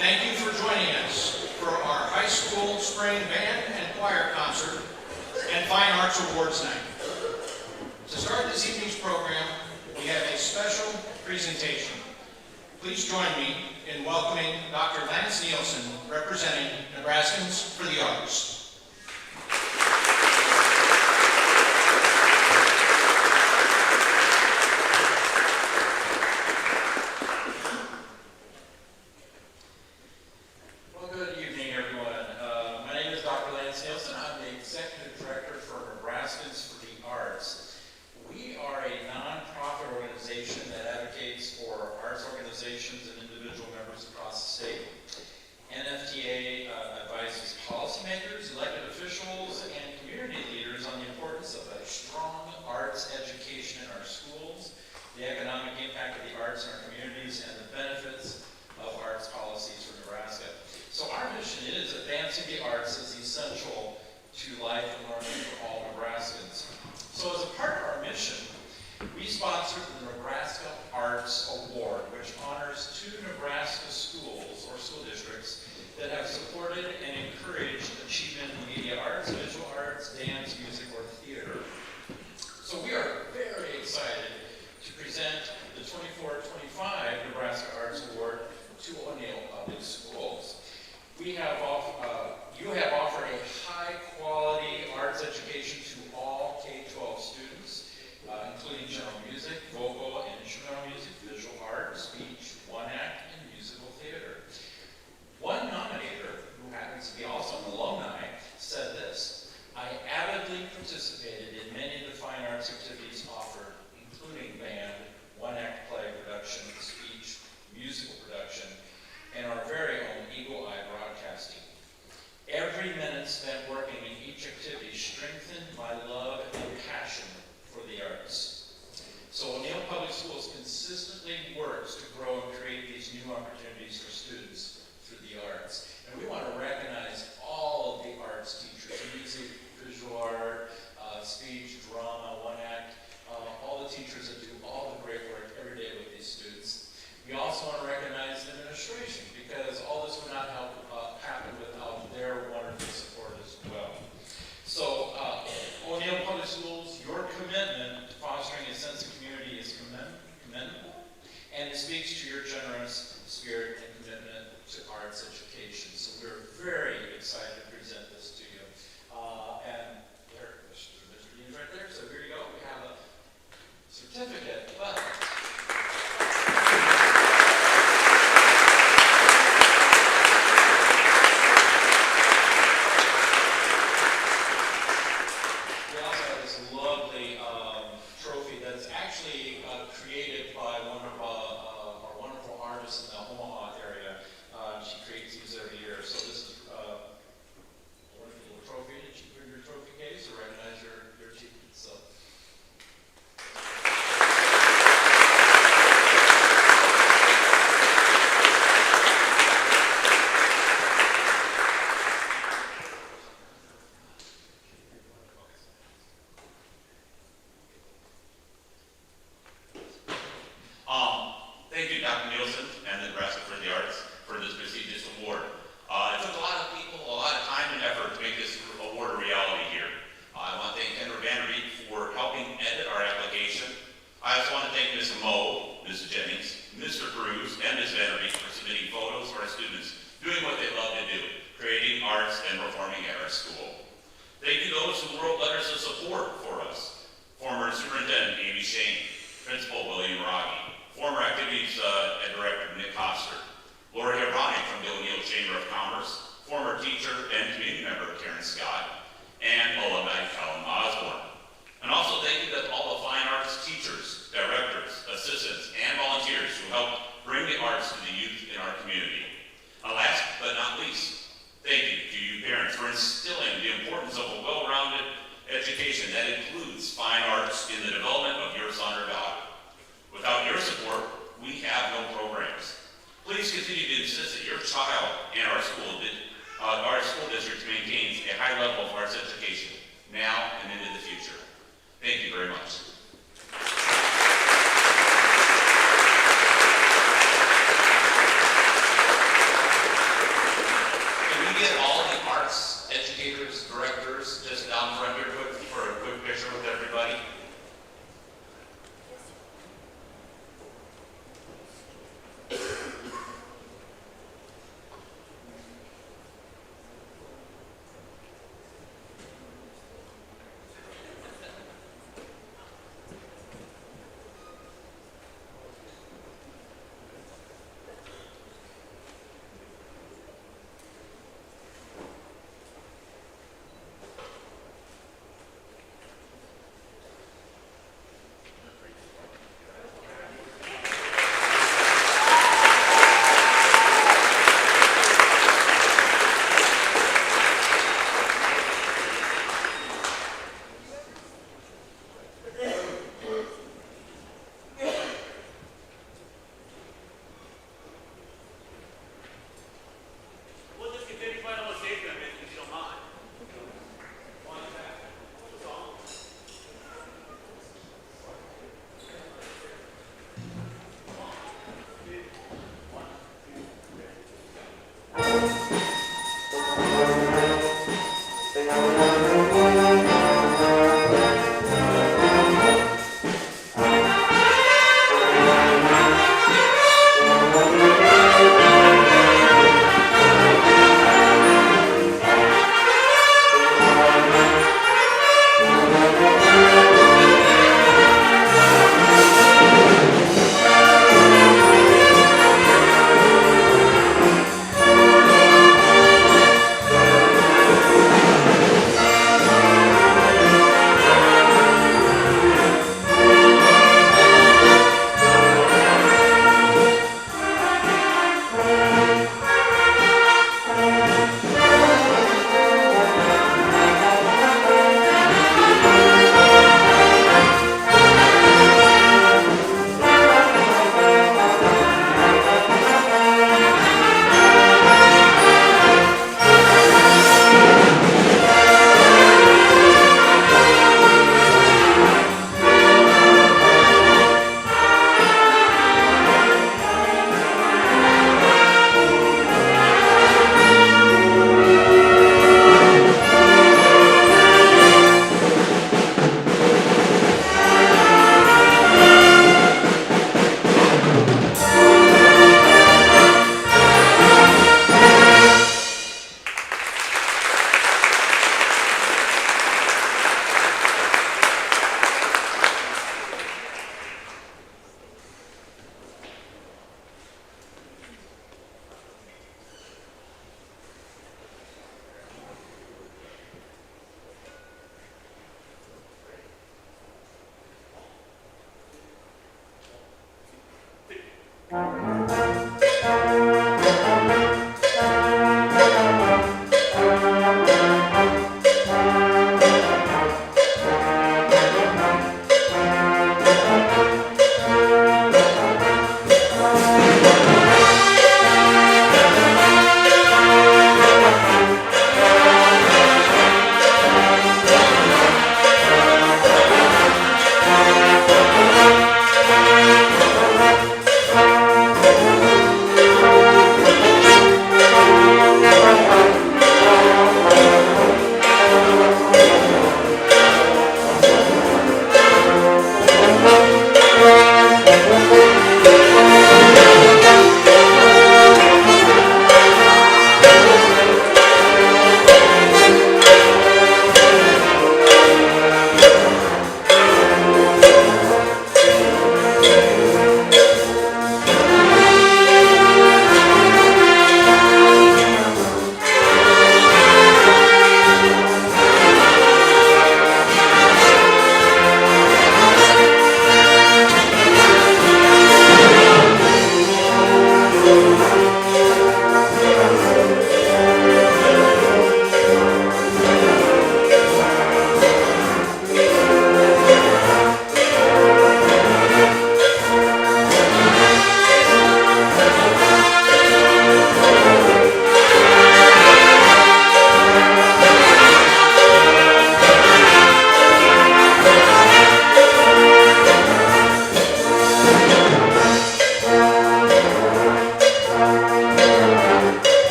Thank you for joining us for our high school spring band and choir concert and Fine Arts Awards night. To start this evening's program, we have a special presentation. Please join me in welcoming Dr. Lance Nielsen, representing Nebraskans for the Arts.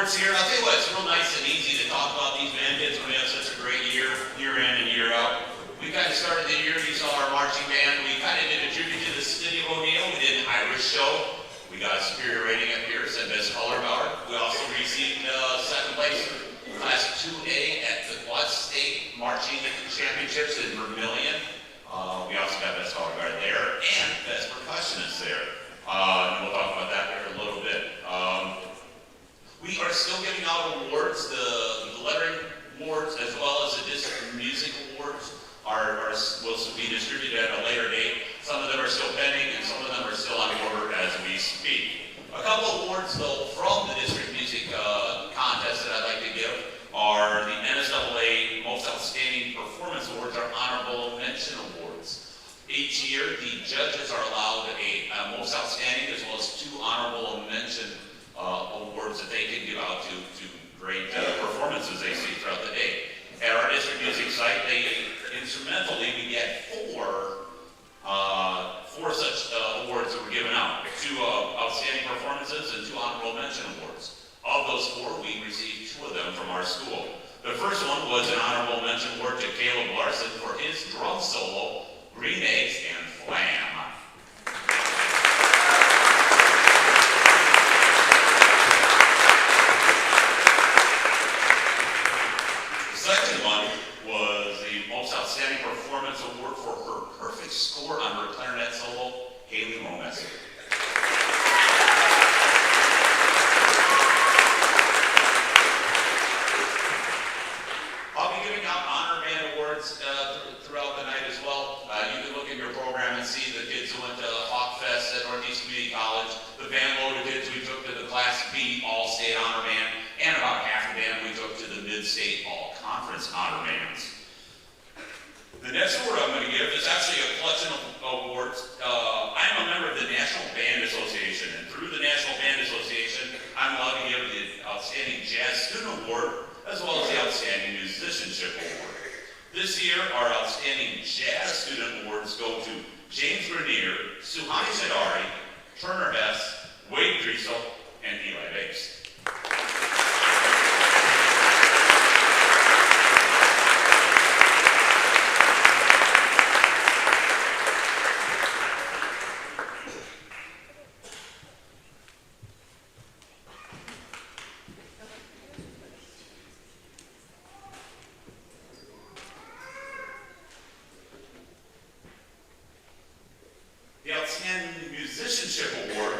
awards here. I'll tell you what, it's real nice and easy to talk about these band kids when we have such a great year in and year out. We kind of started the year, you saw our marching band. We kind of did a tribute to the city of O'Neill. We did an Irish show. We got a superior rating at Pierce and Best Color Guard. We also received second place for Class 2A at the Quad State Marching Championships in Vermillion. We also got Best Color Guard there and Best Percussionist there. And we'll talk about that here in a little bit. We are still giving out awards. The lettering awards as well as the district music awards will be distributed at a later date. Some of them are still pending and some of them are still on order as we speak. A couple awards though from the district music contest that I'd like to give are the NSAA Most Outstanding Performance Awards, our Honorable Mention Awards. Each year the judges are allowed a Most Outstanding as well as 2 Honorable Mention awards that they can give out to great performances they see throughout the day. At our district music site, instrumentally we get 4 such awards that were given out. 2 outstanding performances and 2 honorable mention awards. Of those 4, we received 2 of them from our school. The first one was an honorable mention award to Caleb Larson for his drum solo, Green Eggs and Flam. The second one was the Most Outstanding Performance Award for her perfect score on her clarinet solo, Haley Romes. I'll be giving out honor band awards throughout the night as well. You can look in your program and see the kids who went to Hawk Fest at Northeast Community College, the band load of kids we took to the Class B All-State Honor Band, and about half the band we took to the Mid-State All-Conference Honor Bands. The next award I'm going to give is actually a collection of awards. I'm a member of the National Band Association, and through the National Band Association, I'm allowed to give the Outstanding Jazz Student Award as well as the Outstanding Musicianship Award. This year, our Outstanding Jazz Student Awards go to James Grenier, Suhani Shadari, Turner Hess, Wade Driesel, and Eli Bates. The Outstanding Musicianship Award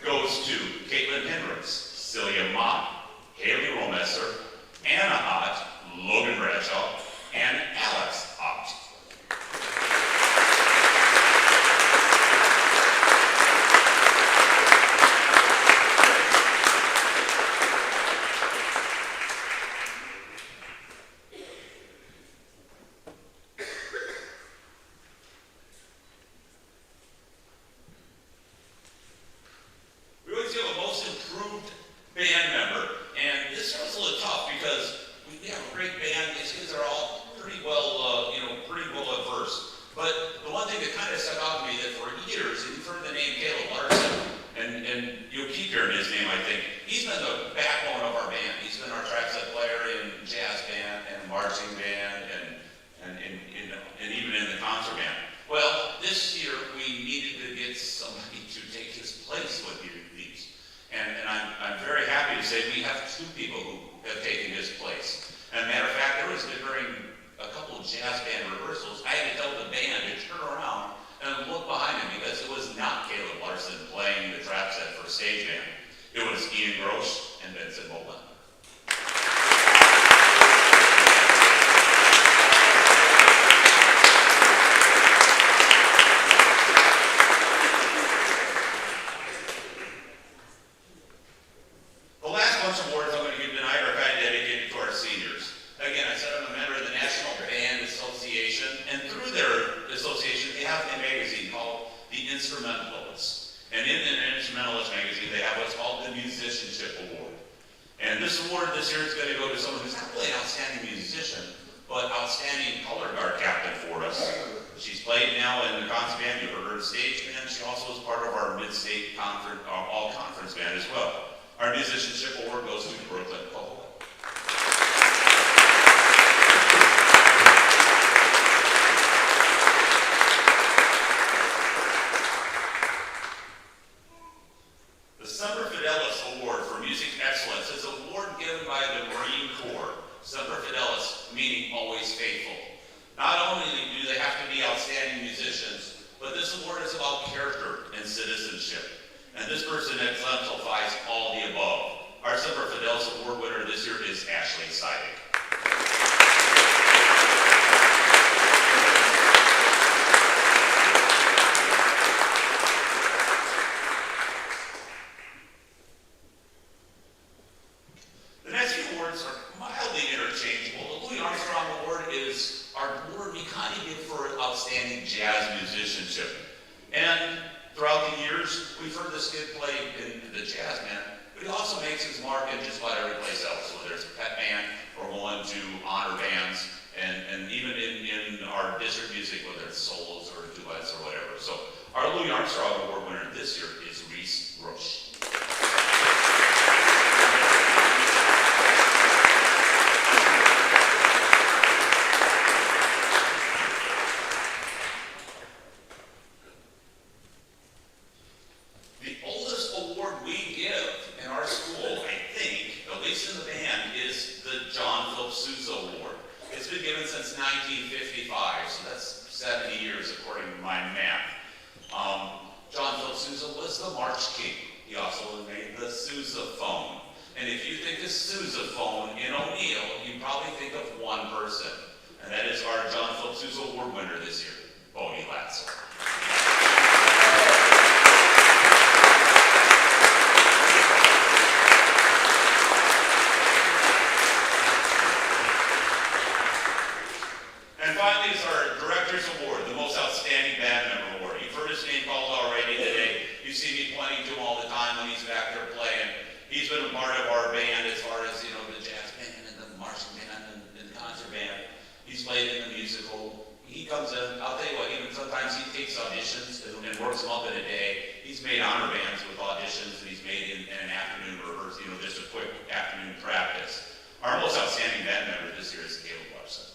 goes to Caitlin Hendricks, Celia Mott, Haley Romeser, Anna Ott, Logan Bradshaw, and Alex Ott. We always give a most improved band member, and this year was a little tough because we have a great band. These kids are all pretty well, pretty well versed. But the one thing that kind of stuck out to me that for years, and you've heard the name Caleb Larson, and you'll keep hearing his name, I think. He's been the backbone of our band. He's been our track set player in jazz band and marching band and even in the concert band. Well, this year we needed to get somebody to take his place with these. And I'm very happy to say we have 2 people who have taken his place. And matter of fact, during a couple of jazz band rehearsals, I had to tell the band to turn around and look behind him because it was not Caleb Larson playing the trap set for stage band. It was Ian Gross and Vincent Moblin. The last bunch of awards I'm going to give tonight are kind of dedicated to our seniors. Again, I said I'm a member of the National Band Association, and through their association, they have a magazine called The Instrumentalists. And in the Instrumentalist magazine, they have what's called the Musicianship Award. And this award this year is going to go to someone who's not really an outstanding musician, but outstanding color guard captain for us. She's played now in the concert band, you heard her stage band. She also is part of our Mid-State Conference, all-conference band as well. Our Our musicianship award goes to Brooklyn Cole. The Semper Fidelis Award for Music Excellence is an award given by the Marine Corps. Semper Fidelis, meaning always faithful. Not only do they have to be outstanding musicians, but this award is about character and citizenship. And this person exemplifies all the above. Our Semper Fidelis Award winner this year is Ashley Seidig. The next few awards are mildly interchangeable. The Louis Armstrong Award is our award we kind of give for outstanding jazz musicianship. And throughout the years, we've heard this kid play in the jazz band, but he also makes his mark in just about every place else, whether it's pet band or going to honor bands, and even in our district music, whether it's solos or duets or whatever. So our Louis Armstrong Award winner this year is Reese Roche. The oldest award we give in our school, I think, at least in the band, is the John Philip Sousa Award. It's been given since 1955, so that's 70 years according to my math. John Philip Sousa was the March King. He also made the Sousaphone. And if you think of Sousaphone in O'Neill, you probably think of one person. And that is our John Philip Sousa Award winner this year, Bodie Latzel. And finally is our Director's Award, the Most Outstanding Band Member Award. You've heard his name called already today. You see me pointing to him all the time when he's back there playing. He's been a part of our band as far as, you know, the jazz band and the marching band and the concert band. He's played in the musical. He comes in, I'll tell you what, even sometimes he takes auditions and works them up in a day. He's made honor bands with auditions, and he's made in an afternoon rehearsal, you know, just a quick afternoon practice. Our most outstanding band member this year is Caleb Larson.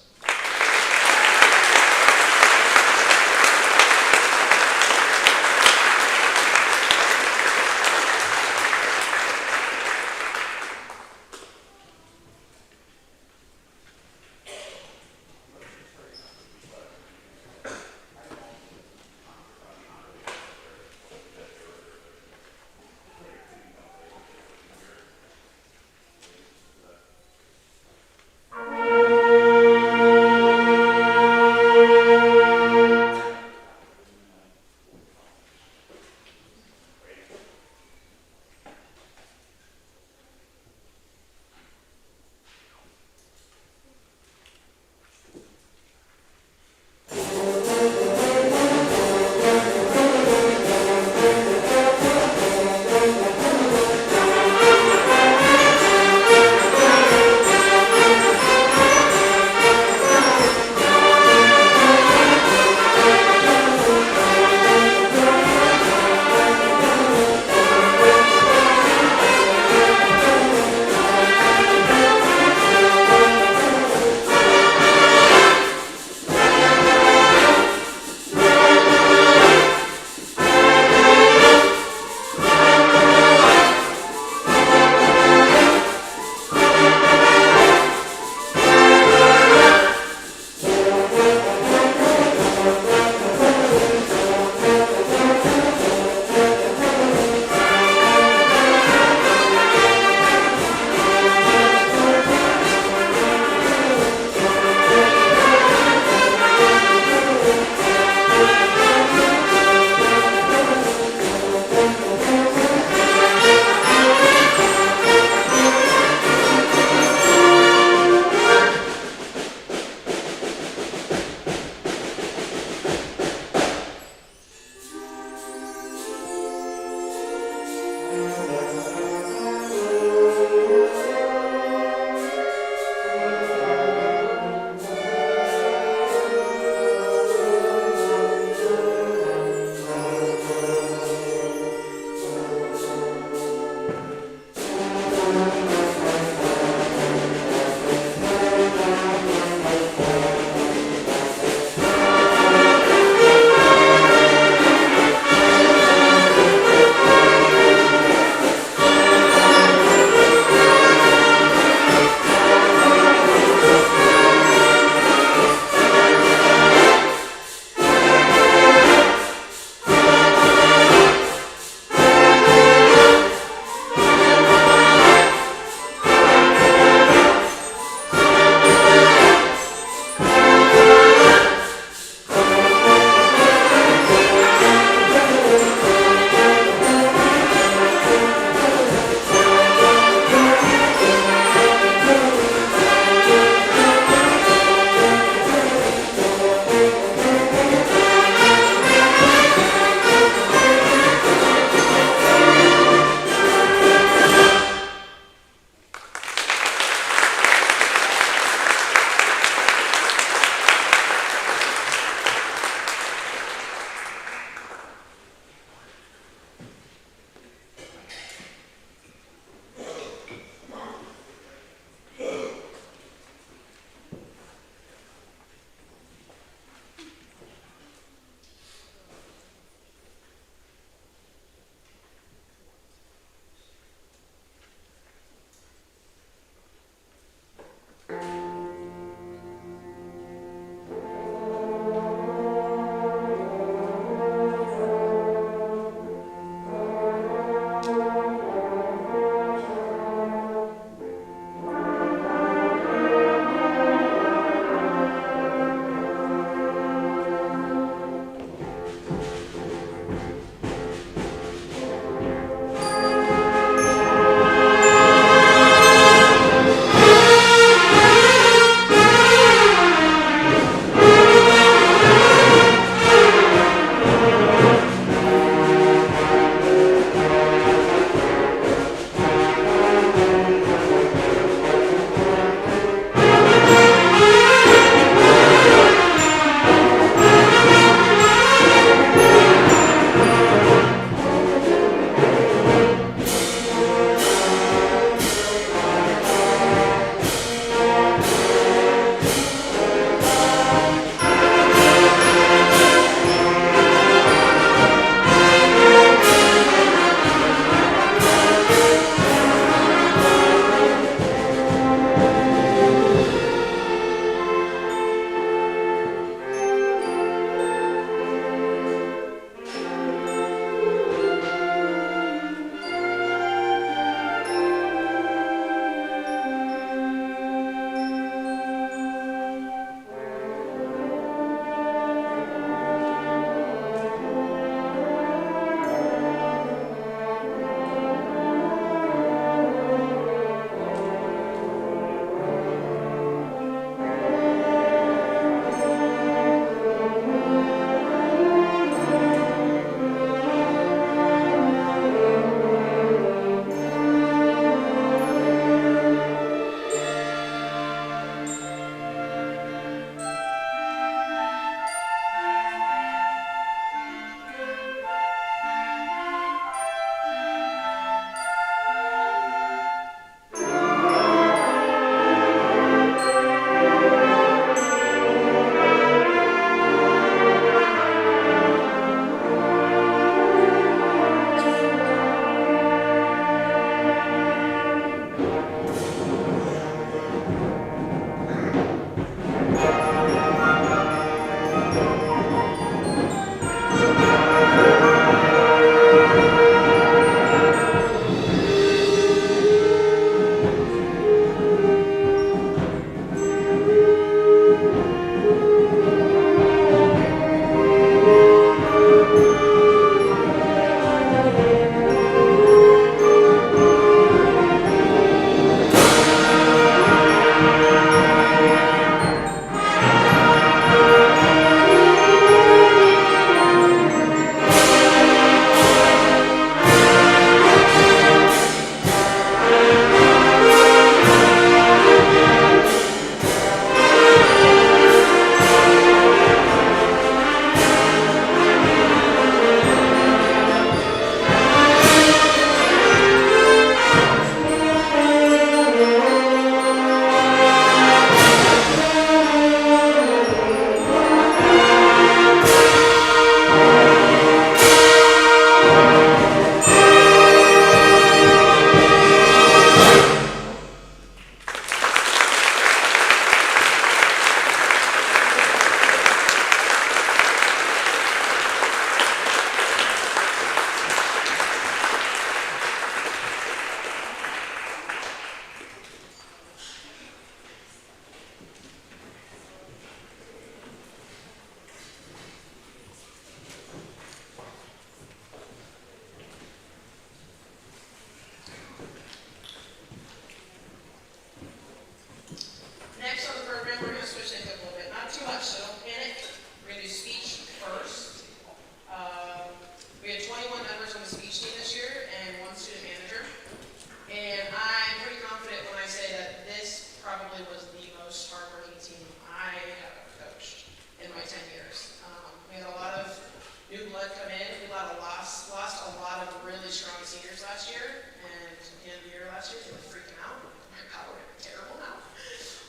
end of the year last year, they were freaking out. Oh my God, we're gonna be terrible now.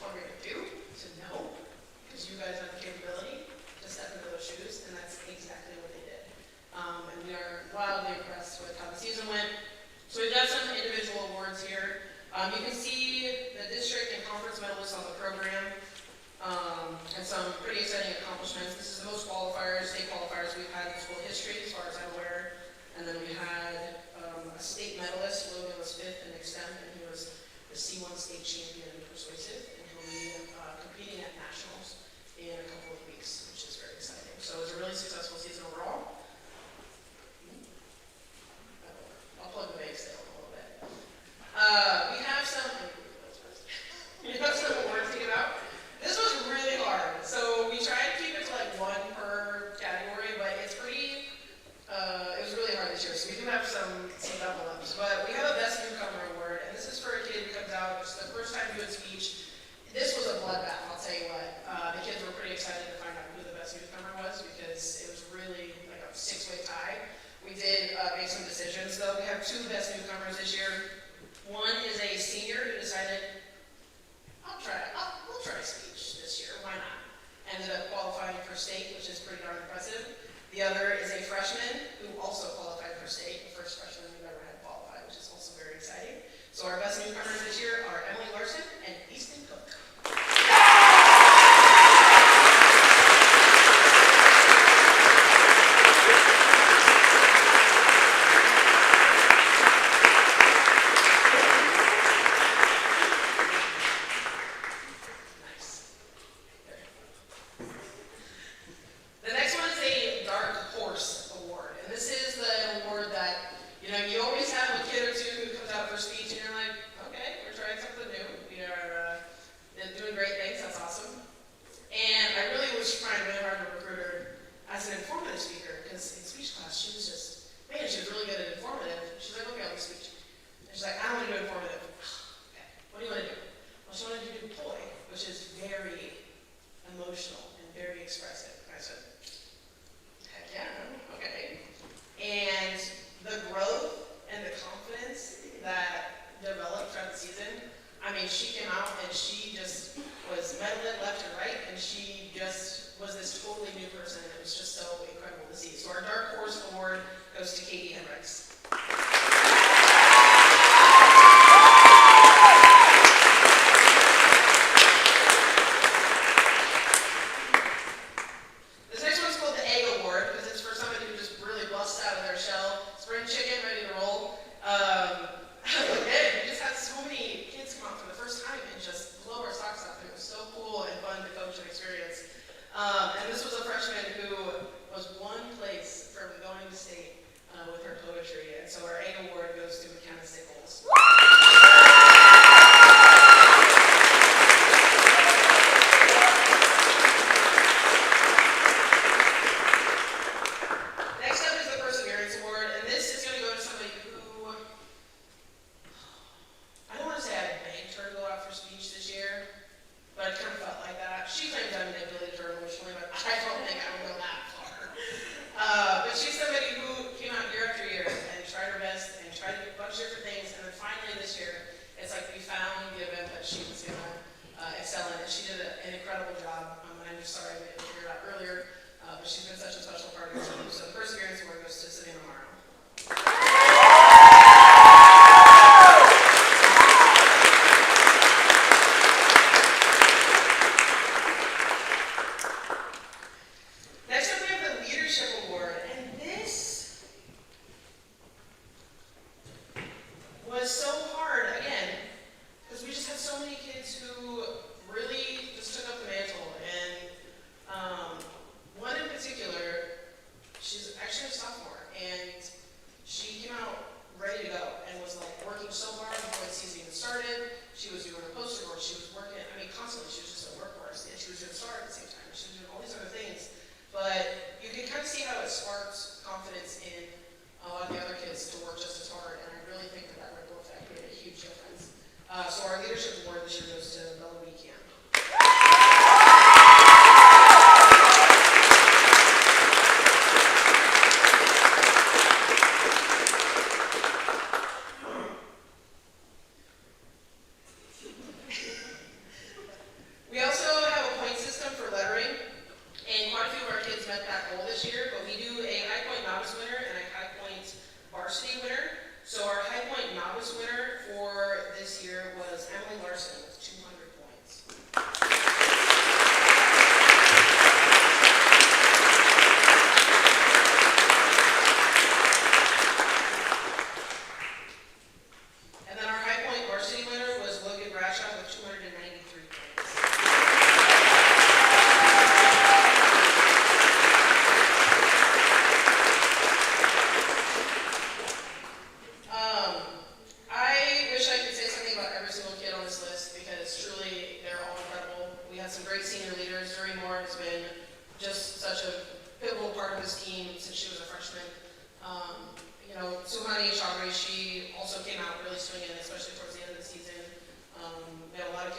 What are we gonna do? I said, no, because you guys have the capability to step into those shoes, and that's exactly what they did. And we are wildly impressed with how the season went. So we've got some individual awards here. You can see the district and conference medalists on the program, and some pretty exciting accomplishments. This is the most qualifiers, state qualifiers we've had in school history, as far as I'm aware. And then we had a state medalist. Logan was 5th in extent, and he was the C1 state champion in persuasive, and he'll be competing at nationals in a couple of weeks, which is very exciting. So it was a really successful season overall. I'll plug the bake sale a little bit. We have some awards to give out. This was really hard. So we tried to keep it to like one per category, but it's pretty, it was really hard this year. So we do have some double ups. But we have a Best Newcomer Award, and this is for a kid who comes out, it's the first time doing speech. This was a bloodbath, I'll tell you what. The kids were pretty excited to find out who the Best Newcomer was, because it was really like a 6-way tie. We did make some decisions, though. We have 2 Best Newcomers this year. One is a senior who decided, we'll try speech this year, why not? Ended up qualifying for state, which is pretty darn impressive. The other is a freshman who also qualified for state, the first freshman we've ever had qualify, which is also very exciting. So our best newcomers this year are Emily Larson and Easton Cook.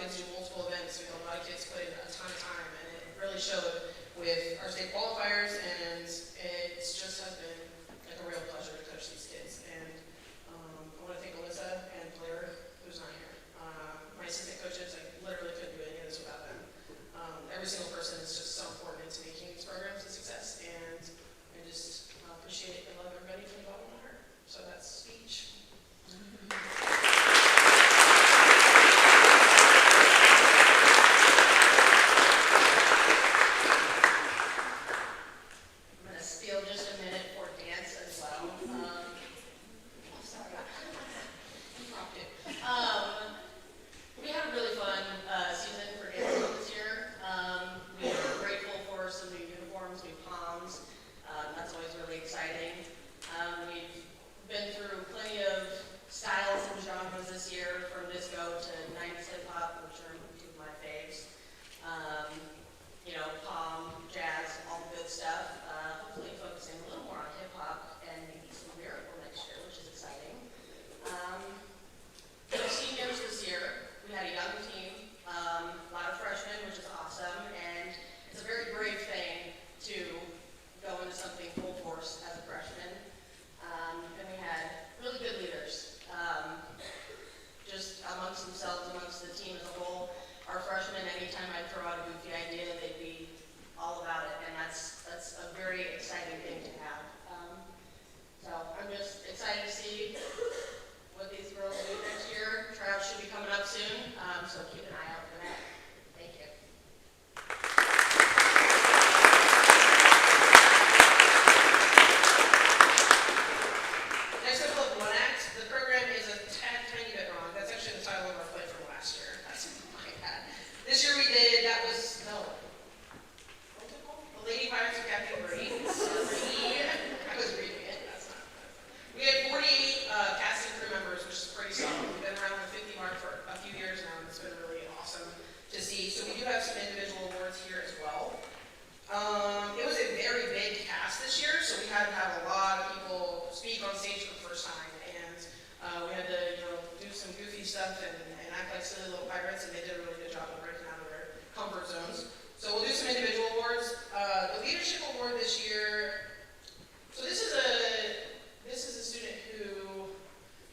kids do multiple events. We had a lot of kids put in a ton of time, and it really showed with our state qualifiers, and it just has been like a real pleasure to coach these kids. And I want to thank Alyssa and Blair, who's not here. My assistant coaches, I literally couldn't do any of this without them. Every single person is just so important into making these programs a success, and I just appreciate and love everybody from the bottom of my heart. So that's speech. I'm gonna steal just a minute for dance as well. I'm sorry, I dropped it. We had a really fun season for dancing this year. We were grateful for some new uniforms, new palms. That's always really exciting. We've been through plenty of styles and genres this year, from disco to 90s hip hop, which are two of my faves. Palm, jazz, all the good stuff. Hopefully focusing a little more on hip hop and maybe some lyrical next year, which is exciting. For seniors this year, we had a young team, a lot of freshmen, which is awesome, and it's a very brave thing to go into something full force as a freshman. And we had really good leaders, just amongst themselves, amongst the team as a whole. Our freshmen, anytime I'd throw out a goofy idea, they'd be all about it, and that's a very exciting thing to have. So I'm just excited to see what these girls do next year. Tryouts should be coming up soon, so keep an eye out for that. Thank you. Next up, we'll have One Act. The program is a tiny bit wrong. That's actually the title of our play from last year. That's my bad. This year we did, what's it called? The Lady Pirates of Captain Green. Sorry. I was reading it. That's not. We had 48 cast and crew members, which is pretty solid. We've been around the 50 mark for a few years now, and it's been really awesome to see. So we do have some individual awards here as well. It was a very big cast this year, so we had to have a lot of people speak on stage for the first time, and we had to, do some goofy stuff and act like silly little pirates, and they did a really good job of breaking out of their comfort zones. So we'll do some individual awards. The leadership award this year. So this is a student who,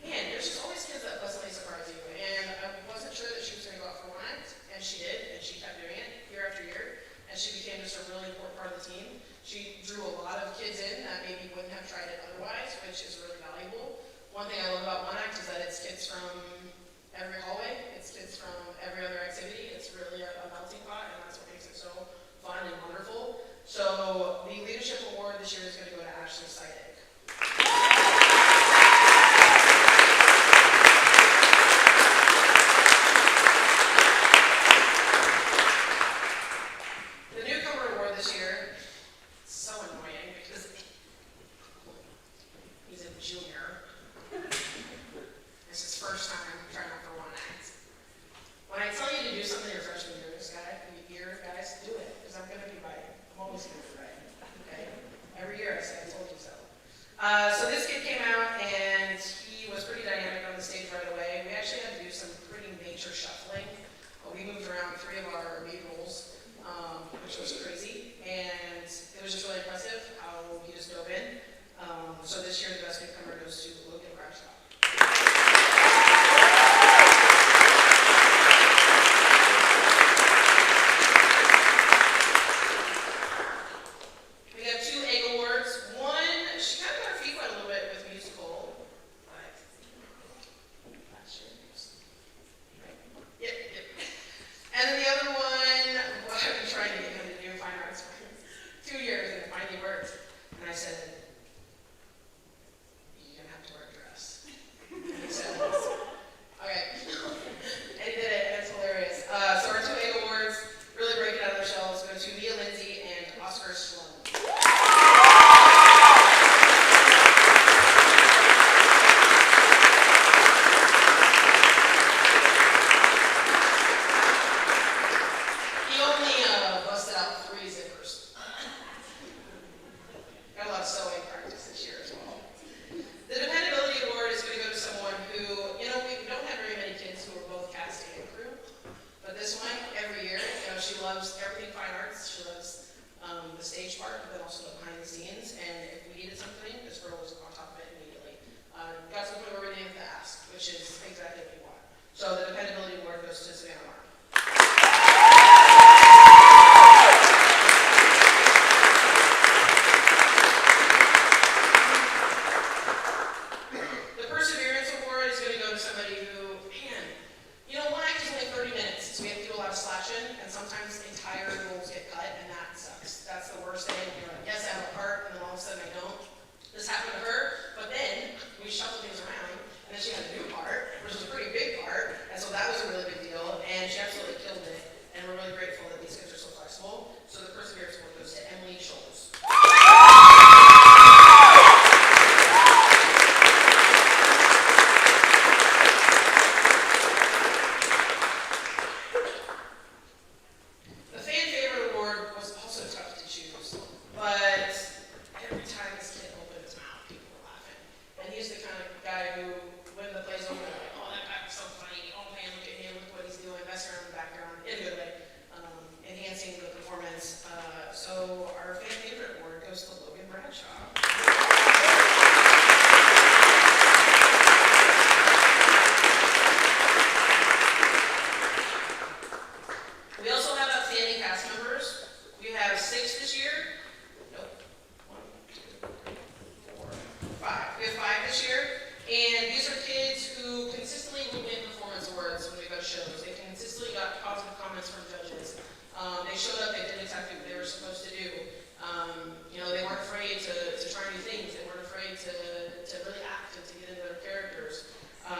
man, there's just always kids that pleasantly surprise you. And I wasn't sure that she was going to go out for One Act, and she did, and she kept doing it year after year, and she became just a really important part of the team. She drew a lot of kids in that maybe wouldn't have tried it otherwise, which is really valuable. One thing I love about One Act is that it's kids from every hallway, it's kids from every other activity. It's really a melting pot, and that's what makes it so fun and wonderful. So the leadership award this year is going to go to Ashley Seidig. The newcomer award this year, it's so annoying because he's a junior. It's his first time trying out for One Act. When I tell you to do something your freshman year, guys, do it, because I'm going to be right. I'm always going to be right, okay? Every year I say, I told you so. So this kid came out, and he was pretty dynamic on the stage right away. We actually had to do some pretty major shuffling. We moved around 3 of our lead roles, which was crazy, and it was just really impressive how he just dove in. So this year, the best newcomer goes to Logan Bradshaw. We have 2 egg awards. One, she kind of got her feet wet a little bit with musical. exactly what you want. So the dependability award goes to Savannah Mark. The Perseverance Award is going to go to somebody who, man, you know, one act is only 30 minutes, so we have to do a lot of slashing, and sometimes entire roles get cut, and that sucks. That's the worst thing. You're like, yes, I have a part, and then all of a sudden I don't. This happened to her, but then we shuffled things around, and then she had a new part, which was a pretty big part, and so that was a really big deal, and she absolutely killed it, and we're really grateful that these kids are so flexible. So the Perseverance Award goes to Emily Scholes. The Fan Favorite Award was also tough to choose, but every time this kid opened his mouth, people were laughing. And he's the kind of guy who, when the play's over, they're like, oh, that guy was so funny. Oh man, look at him, look what he's doing, messing around in the background, in a good way, enhancing the performance. So our Fan Favorite Award goes to Logan Bradshaw. We also have outstanding cast members. We have 6 this year. Nope. 1, 2, 3, 4, 5. We have 5 this year. And these are kids who consistently will win performance awards when we go to shows. They consistently got positive comments from judges. They showed up, they did exactly what they were supposed to do. You know, they weren't afraid to try new things. They weren't afraid to really act and to get into their characters.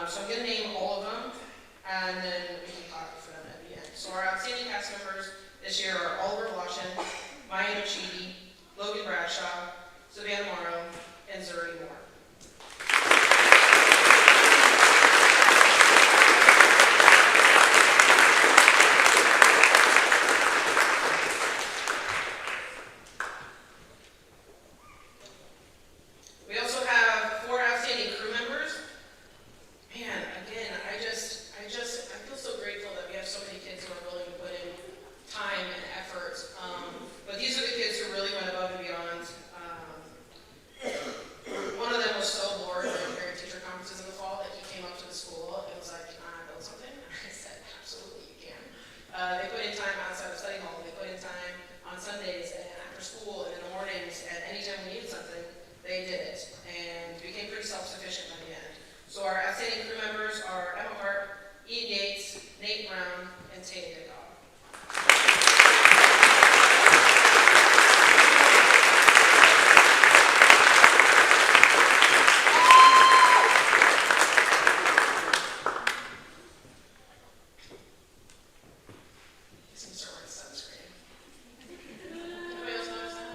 So I'm going to name all of them, and then we can talk for them at the end. So our outstanding cast members this year are Oliver Washington, Maya Chidi, Logan Bradshaw, Savannah Morrow, and Zuri Moore. We also have 4 outstanding crew members. Man, again, I feel so grateful that we have so many kids who are willing to put in time and effort. But these are the kids who really went above and beyond. One of them was so bored during parent-teacher conferences in the fall that he came up to the school and was like, can I build something? And I said, absolutely, you can. They put in time outside of study hall. They put in time on Sundays and after school and in the mornings, and anytime we needed something, they did it, and became pretty self-sufficient by the end. So our outstanding crew members are Emma Hart, Ian Yates, Nate Brown, and Taylor Degog. Just gonna start with sunscreen. Anybody else notice that?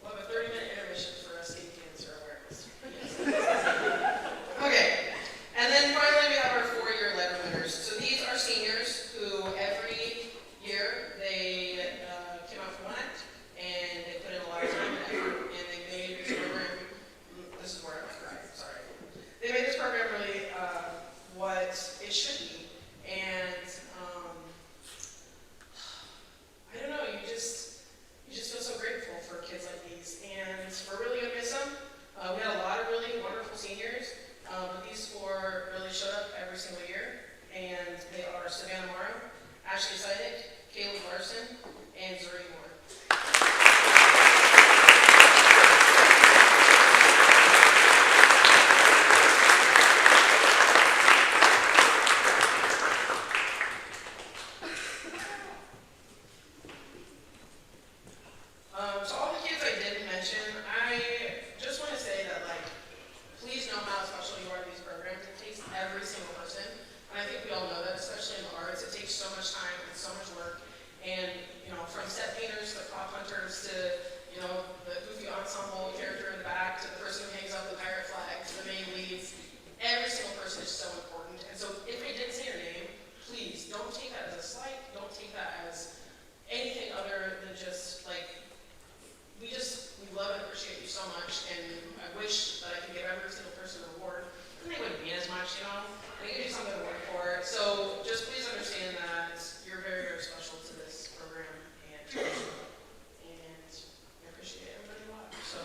We'll have a 30-minute intermission for us skin cancer awareness. Okay, and then finally we have our 4-year letter winners. So these are seniors who every year they came out for one act, and they put in a lot of time and effort, and they made this program, this is where I went right, sorry. They made this program really what it should be, and I don't know, you just feel so grateful for kids like these, and we're really gonna miss them. We had a lot of really wonderful seniors, but these 4 really showed up every single year, and they are Savannah Morrow, Ashley Seidick, Caleb Larson, and Zuri Moore. So all the kids I didn't mention, I just want to say that, like, please know how special you are to these programs. It takes every single person, and I think we all know that, especially in the arts. It takes so much time and so much work, and, you know, from set painters to prop hunters to, you know, the goofy ensemble character in the back to the person who hangs up the pirate flag to the main leads, every single person is so important. And so if I didn't say your name, please don't take that as a slight. Don't take that as anything other than just, like, we love and appreciate you so much, and I wish that I could give every single person an award. And they wouldn't mean as much, you know? And they give you something to work for. So just please understand that you're very, very special to this program, and I appreciate everybody a lot. So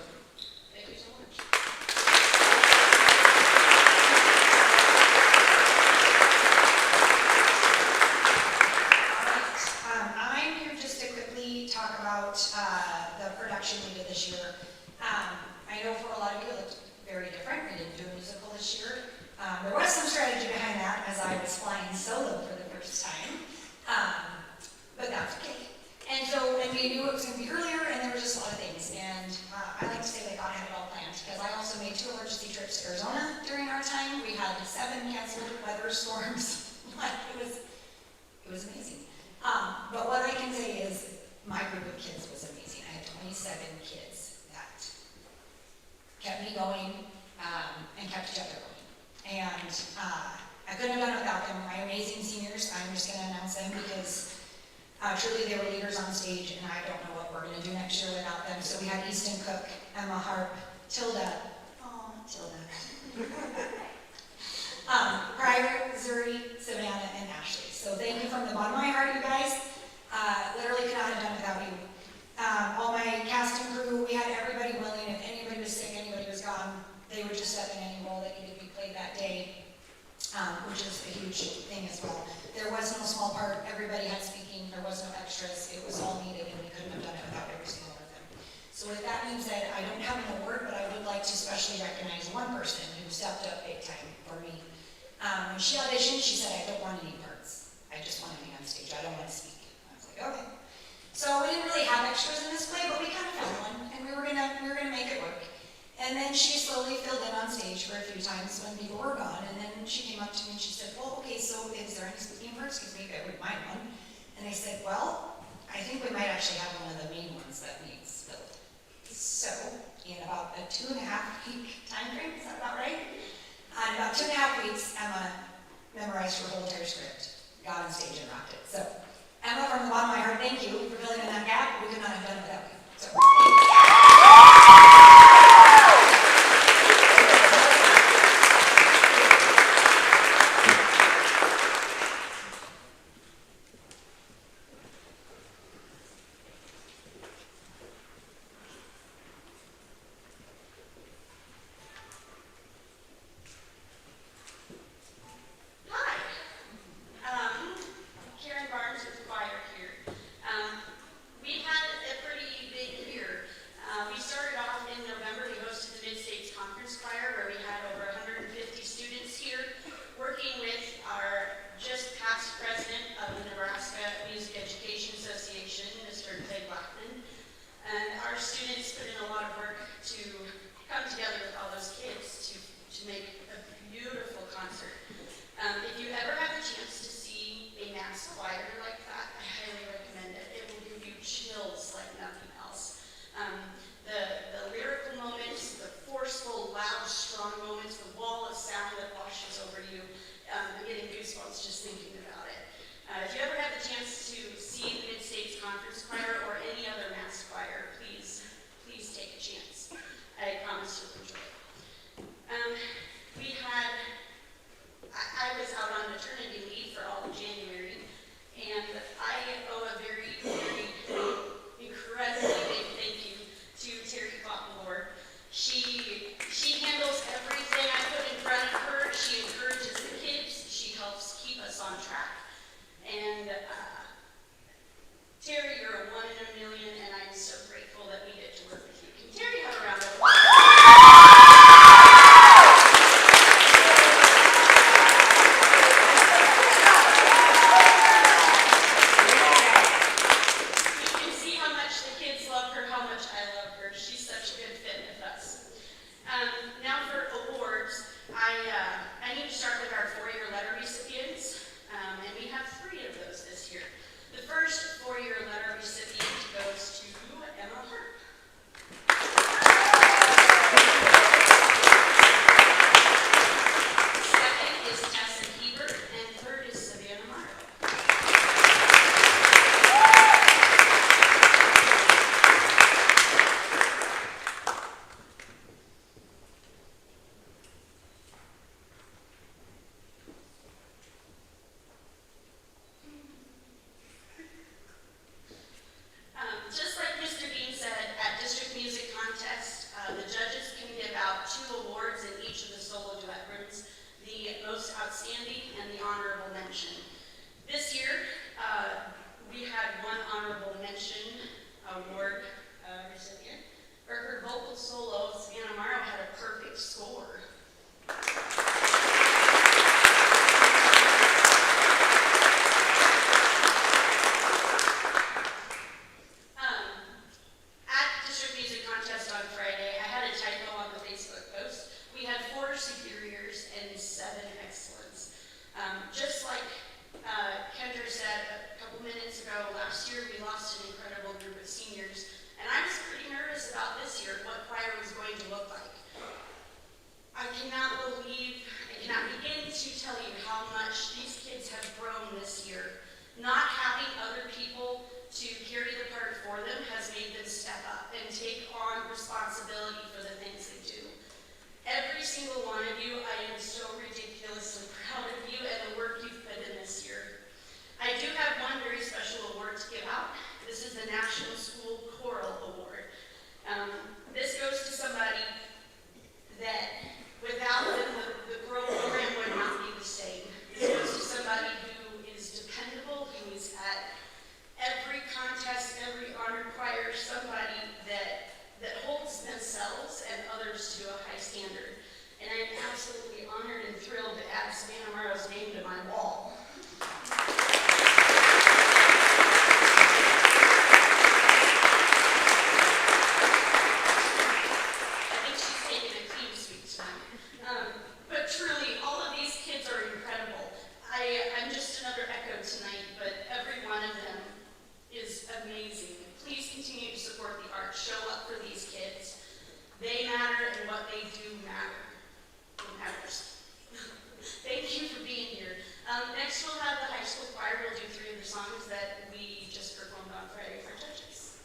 because I also made 2 emergency trips to Arizona during our time. We had 7 canceled weather storms. It was amazing. But what I can say is my group of kids was amazing. I had 27 kids that kept me going and kept each other going. And I couldn't have done it without them. My amazing seniors, I'm just going to announce them because truly they were leaders on stage, and I don't know what we're going to do next year without them. So we had Easton Cook, Emma Harp, Tilda. Oh, Tilda. Pryor, Zuri, Savannah, and Ashley. So thank you from the bottom of my heart, you guys. Literally could not have done it without you. All my cast and crew, we had everybody willing. If anybody was sick, anybody was gone, they would just step in any role that needed to be played that day, which is a huge thing as well. There was no small part. Everybody had speaking. There was no extras. It was all needed, and we couldn't have done it without every single one of them. So with that being said, I don't have an award, but I would like to especially recognize one person who stepped up big time for me. When she auditioned, she said, I don't want any parts. I just want to be on stage. I don't want to speak. I was like, okay. So we didn't really have extras in this play, but we kind of found one, and we were gonna make it work. And then she slowly filled in on stage for a few times when people were gone, and then she came up to me and she said, well, okay, so is there any speaking parts? Because maybe I wouldn't mind one. And I said, well, I think we might actually have one of the main ones that needs filled. So, in about a 2.5-week time frame, is that about right? In about 2.5 weeks, Emma memorized her whole entire script, got on stage and rocked it. So, Emma, from the bottom of my heart, thank you for filling in that gap. We could not have done it without you. So, thank you. At District Music Contest on Friday, I had a typo on the face single one of you. I am so ridiculously proud of you and the work you've put in this year. I do have one very special award to give out. This is the National School Choral Award. This goes to somebody that without them, the program would not be the same. This goes to somebody who is dependable, who is at every contest, every honor choir, somebody that holds themselves and others to a high standard. And I'm absolutely honored and thrilled to add Savannah Morrow's name to my wall. I think she's taking a clean sweep tonight. But truly, all of these kids are incredible. I'm just another echo tonight, but every one of them is amazing. Please continue to support the arts. Show up for these kids. They matter, and what they do matter. It matters. Thank you for being here. Next, we'll have the high school choir. We'll do 3 of the songs that we just performed on Friday for judges.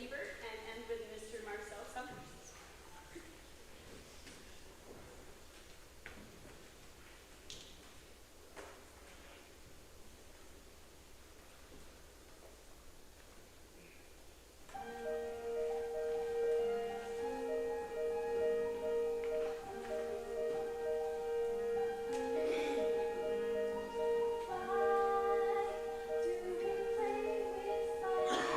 Lieber and end with Mr. Marcel Summers. Why do we play with fire?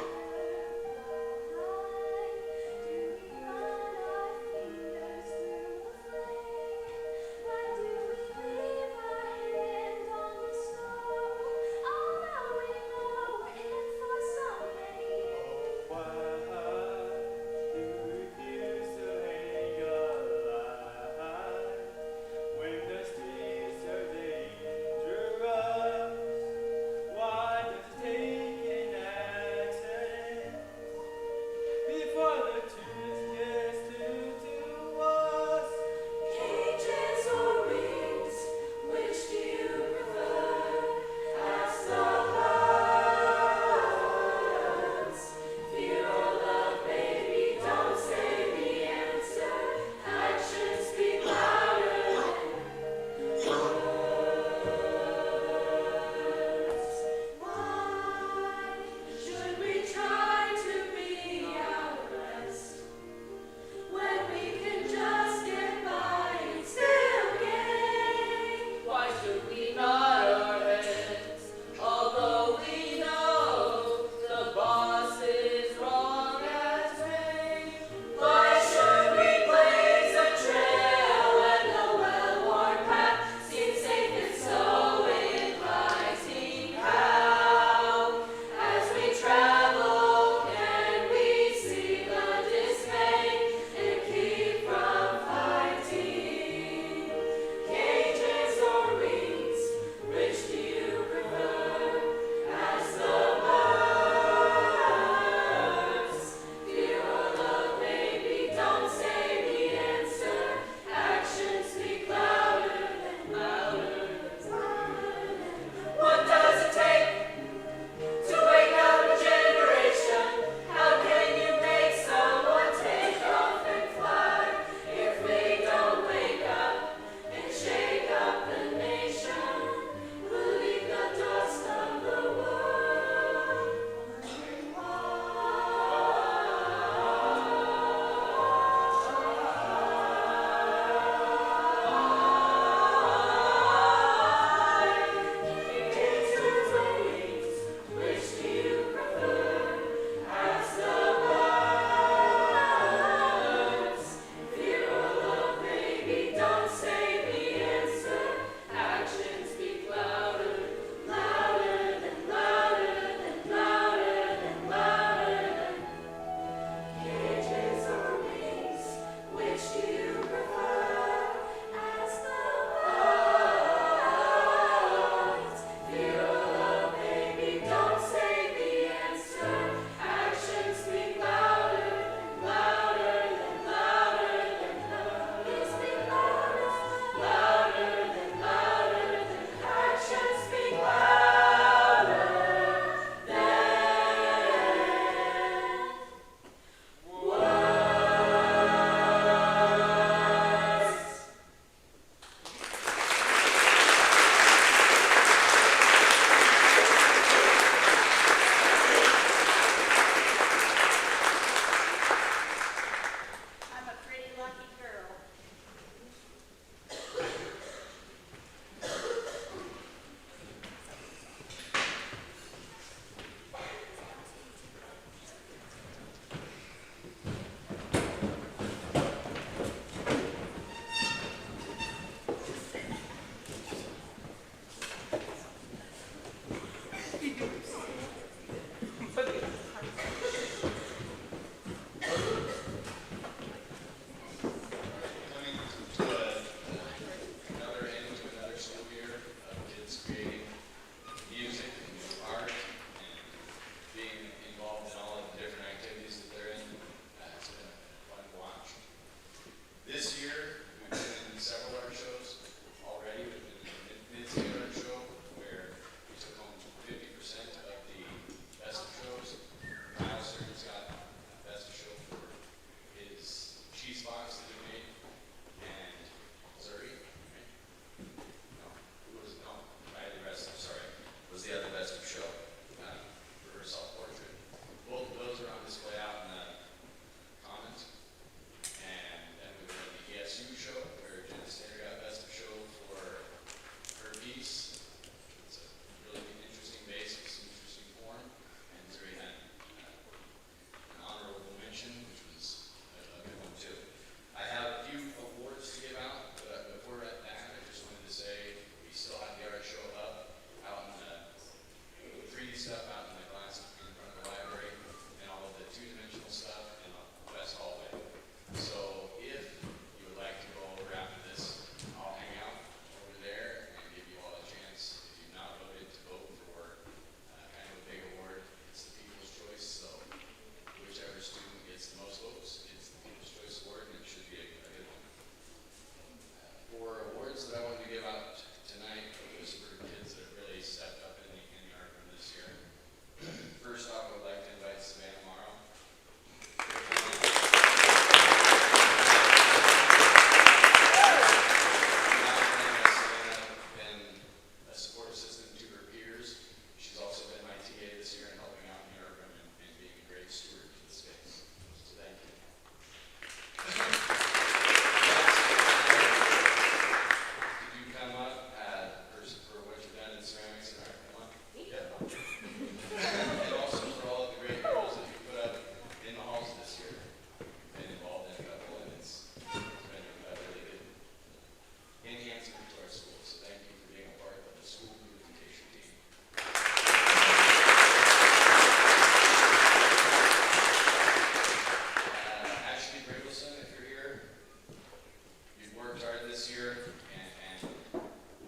this year, and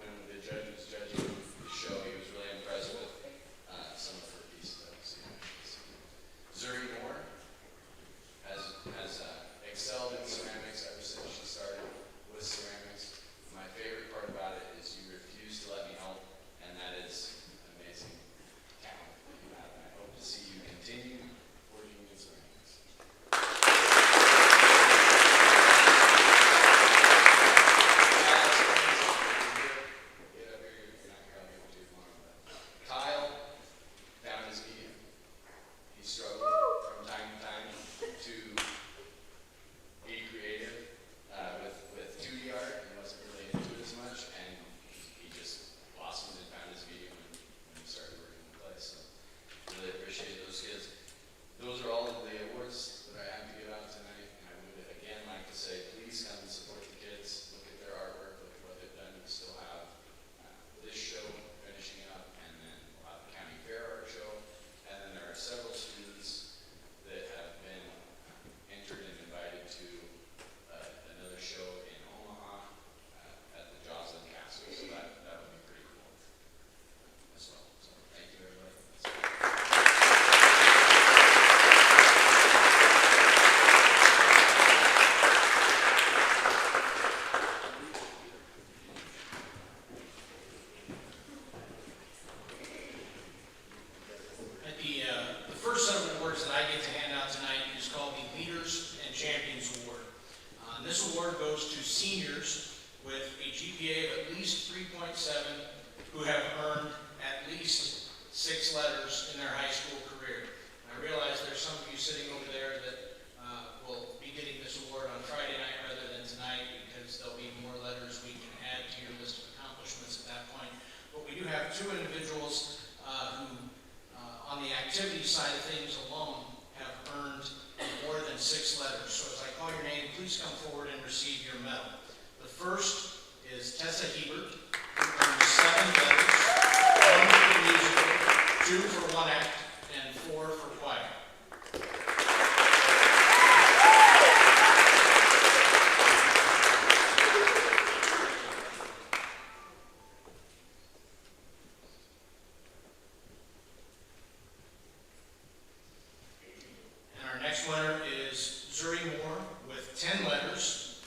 when the judge was judging the show, he was really impressed with some of her pieces. Zuri Moore has excelled in ceramics ever since she started with ceramics. My favorite part about it is you refuse to let me help, and that is an amazing talent that you have, and I hope to see you continue working in ceramics. Get up here, you're not going to be able to do one, but Kyle found his medium. He struggled from time to time to be creative with 2D art. He wasn't really into it as much, and he just blossomed and found his medium when he started working with clay. So really appreciate those kids. Those are all of the awards that I have to give out tonight, and I would again like to say, please come and support the kids. Look at their artwork, look at what they've done. We still have this show finishing up, and then we'll have the County Fair Art Show, and then there are several students that have been entered and invited to another show in Omaha at the Joslyn Castle, so that would be pretty cool as well. So thank you, everybody. The first set of awards that I get to hand out tonight is called the Leaders and Champions Award. This award goes to seniors with a GPA of at least 3.7 who have earned at least 6 letters in their high school career. I realize there's some of you sitting over there that will be getting this award on Friday night rather than tonight, because there'll be more letters we can add to your list of accomplishments at that point. But we do have 2 individuals who, on the activity side of things alone, have earned more than 6 letters. So as I call your name, please come forward and receive your medal. The first is Tessa Hebert, who earned 7 letters, 1 for musical, 2 for 1 act, and 4 for choir. And our next winner is Zuri Moore with 10 letters,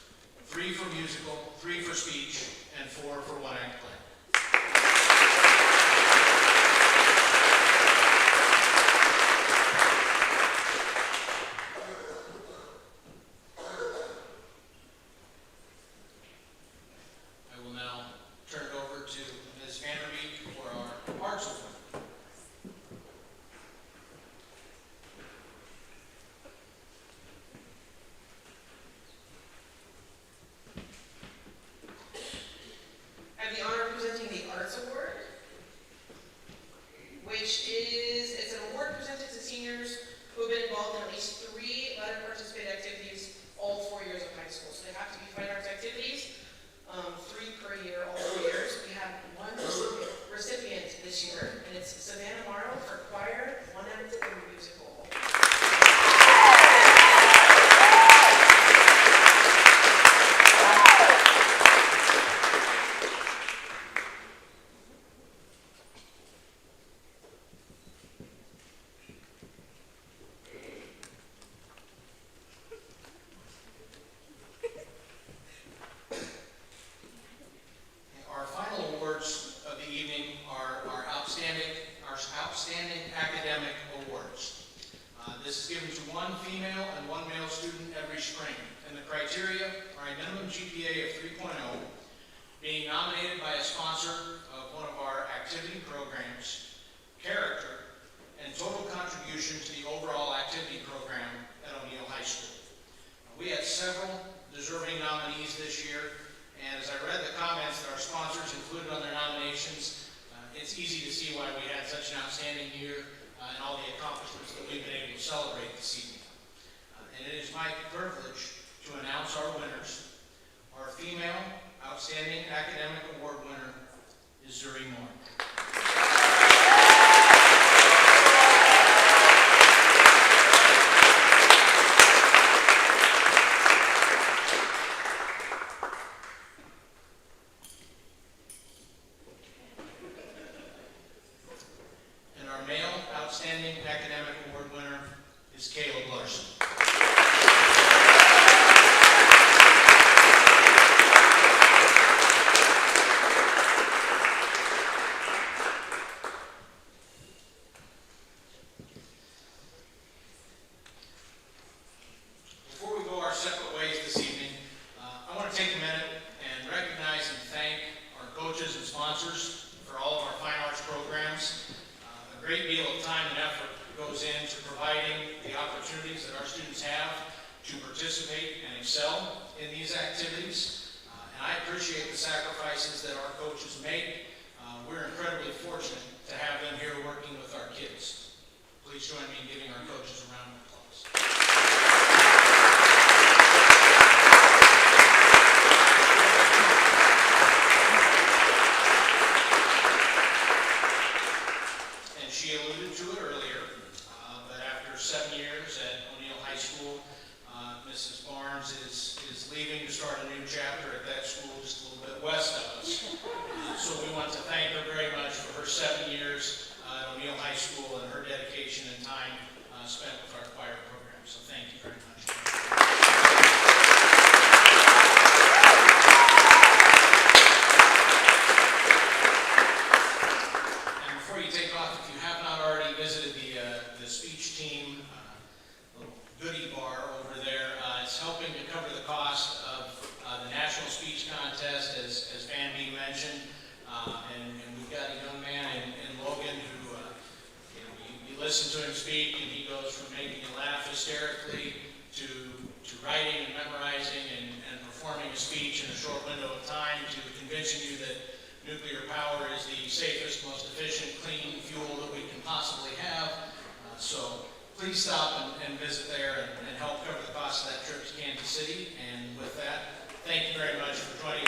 3 for musical, 3 for speech, and 4 for 1 act play. I will now turn it over to Ms. Vanderbeek for our arts award. I have the honor of presenting the Arts Award, which it's an award presented to seniors who have been involved in at least 3 letter participated activities all 4 years of high school. So they have to be fine arts activities, 3 per year, all 4 years. We have 1 recipient this year, and it's Savannah Morrow for choir, 1 act, and musical. Our final awards of the evening are our outstanding academic awards. This is given to 1 female and 1 male student every spring, and the criteria are a minimum GPA of 3.0, being nominated by a sponsor of one of our activity programs, character, and total contribution to the overall activity program at O'Neill High School. We had several deserving nominees this year, and as I read the comments that our sponsors included on their nominations, it's easy to see why we had such an outstanding year and all the accomplishments that we've been able to celebrate this evening. And it is my privilege to announce our winners. Our female Outstanding Academic Award winner is Zuri Moore. appreciate the sacrifices that our coaches make. We're incredibly fortunate to have them here working with our kids. Please join me in giving our coaches a round of applause. And she alluded to it earlier, but after 7 years at O'Neill High School, Mrs. Barnes is leaving to start a new chapter at that school just a little bit west of us. So we want to thank her very much for her 7 years at O'Neill High School and her dedication and time spent with our choir program. So thank you very much. And before you take off, if you have not already visited the speech team, little goodie bar over there, it's helping to cover the cost of the National Speech Contest, as Van B mentioned. And we've got a young man in Logan who, you listen to him speak and he goes from making you laugh hysterically to writing and memorizing and performing a speech in a short window of time to convincing you that nuclear power is the safest, most efficient, clean fuel that we can possibly have. So please stop and visit there and help cover the cost of that trip to Kansas City. And with that, thank you very much for joining